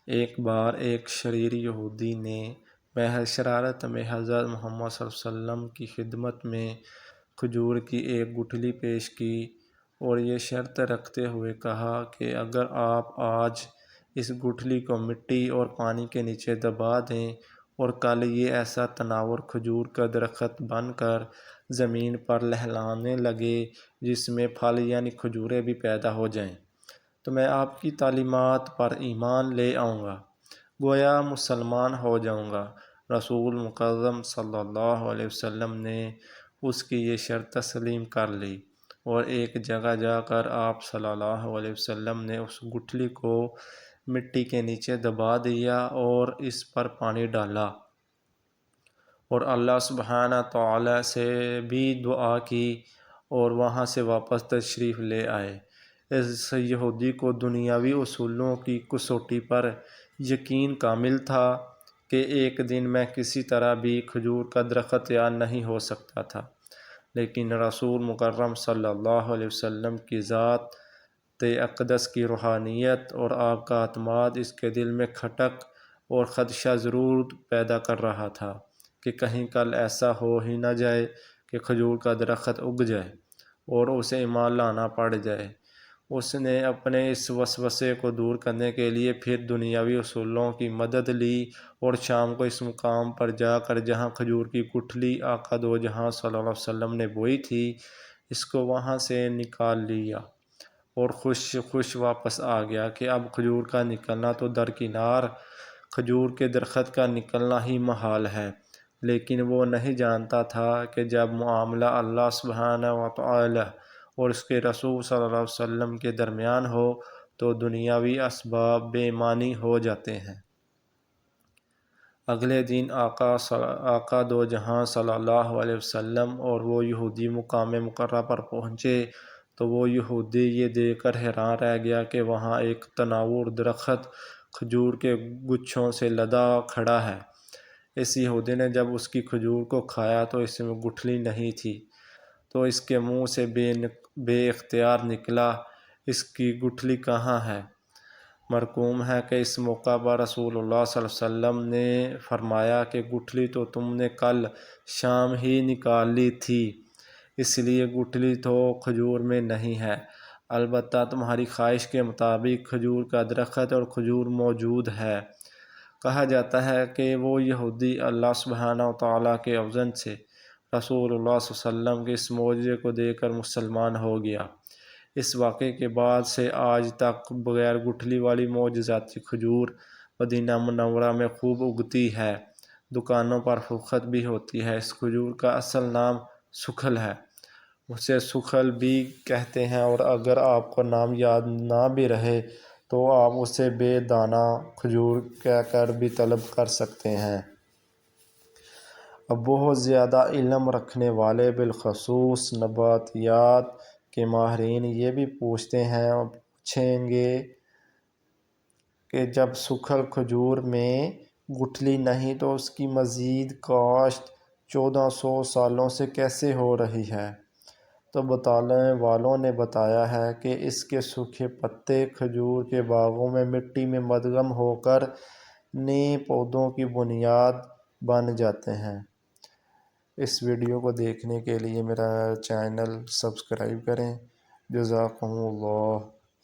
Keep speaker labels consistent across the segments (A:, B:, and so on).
A: ایک بار ایک شریر یہودی نے محض شرارت میں حضرت محمد صلی اللہ علیہ وسلم کی خدمت میں کھجور کی ایک گٹھلی پیش کی اور یہ شرط رکھتے ہوئے کہا کہ اگر آپ آج اس گٹھلی کو مٹی اور پانی کے نیچے دبا دیں اور کل یہ ایسا تناور کھجور کا درخت بن کر زمین پر لہلانے لگے جس میں پھل یعنی کھجوریں بھی پیدا ہو جائیں تو میں آپ کی تعلیمات پر ایمان لے آؤں گا، گویا مسلمان ہو جاؤں گا۔ رسول مکرم صلی اللہ علیہ وسلم نے اس کی یہ شرط تسلیم کر لی اور ایک جگہ جا کر آپ صلی اللہ علیہ وسلم نے اس گٹھلی کو مٹی کے نیچے دبا دیا اور اس پر پانی ڈالا اور اللہ سبحانہ تعالی سے بھی دعا کی اور وہاں سے واپس تشریف لے آئے۔ اس یہودی کو دنیاوی اصولوں کی کسوٹی پر یقین کامل تھا کہ ایک دن میں کسی طرح بھی کھجور کا درخت تیار نہیں ہو سکتا تھا، لیکن رسول مکرم صلی اللہ علیہ وسلم کی ذات اقدس کی روحانیت اور آپ کا اعتماد اس کے دل میں کھٹک اور خدشہ ضرور پیدا کر رہا تھا کہ کہیں کل ایسا ہو ہی نہ جائے کہ کھجور کا درخت اگ جائے اور اسے ایمان لانا پڑ جائے۔ اس نے اپنے اس وسوسے کو دور کرنے کے لیے پھر دنیاوی اصولوں کی مدد لی اور شام کو اس مقام پر جا کر جہاں کھجور کی گٹھلی آقا دو جہاں صلی اللہ علیہ وسلم نے بوئی تھی اس کو وہاں سے نکال لیا اور خوش واپس آ گیا کہ اب کھجور کا نکلنا تو درکنار، کھجور کے درخت کا نکلنا ہی محال ہے، لیکن وہ نہیں جانتا تھا کہ جب معاملہ اللہ سبحانہ وتعالی اور اس کے رسول صلی اللہ علیہ وسلم کے درمیان ہو تو دنیاوی اسباب بے معنی ہو جاتے ہیں۔ اگلے دن آقا دو جہاں صلی اللہ علیہ وسلم اور وہ یہودی مقام مقررہ پر پہنچے تو وہ یہودی یہ دیکھ کر حیران رہ گیا کہ وہاں ایک تناور درخت کھجور کے گچھوں سے لدا کھڑا ہے۔ اس یہودی نے جب اس کی کھجور کو کھایا تو اس میں گٹھلی نہیں تھی، تو اس کے منہ سے بے اختیار نکلا، اس کی گٹھلی کہاں ہے؟ مرقوم ہے کہ اس موقع پر رسول اللہ صلی اللہ علیہ وسلم نے فرمایا کہ گٹھلی تو تم نے کل شام ہی نکال لی تھی، اس لیے گٹھلی تو کھجور میں نہیں ہے، البتہ تمہاری خواہش کے مطابق کھجور کا درخت اور کھجور موجود ہے۔ کہا جاتا ہے کہ وہ یہودی اللہ سبحانہ وتعالی کے اذن سے رسول اللہ صلی اللہ علیہ وسلم کے اس معجزے کو دیکھ کر مسلمان ہو گیا۔ اس واقعے کے بعد سے آج تک بغیر گٹھلی والی معجزاتی کھجور مدینہ منورہ میں خوب اگتی ہے، دکانوں پر فروخت بھی ہوتی ہے۔ اس کھجور کا اصل نام سکھل ہے، اسے سکھل بھی کہتے ہیں، اور اگر آپ کو نام یاد نہ بھی رہے تو آپ اسے بے دانہ کھجور کہہ کر بھی طلب کر سکتے ہیں۔ اب بہت زیادہ علم رکھنے والے بالخصوص نباتیات کے ماہرین یہ بھی پوچھیں گے کہ جب سکھل کھجور میں گٹھلی نہیں تو اس کی مزید کاشت 1400 سالوں سے کیسے ہو رہی ہے؟ تو بتانے والوں نے بتایا ہے کہ اس کے سوکھے پتے کھجور کے باغوں میں مٹی میں مدغم ہو کر نئے پودوں کی بنیاد بن جاتے ہیں۔ اس ویڈیو کو دیکھنے کے لیے میرا چینل سبسکرائب کریں۔ جزاکم اللہ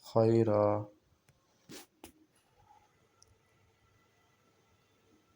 A: خیرا۔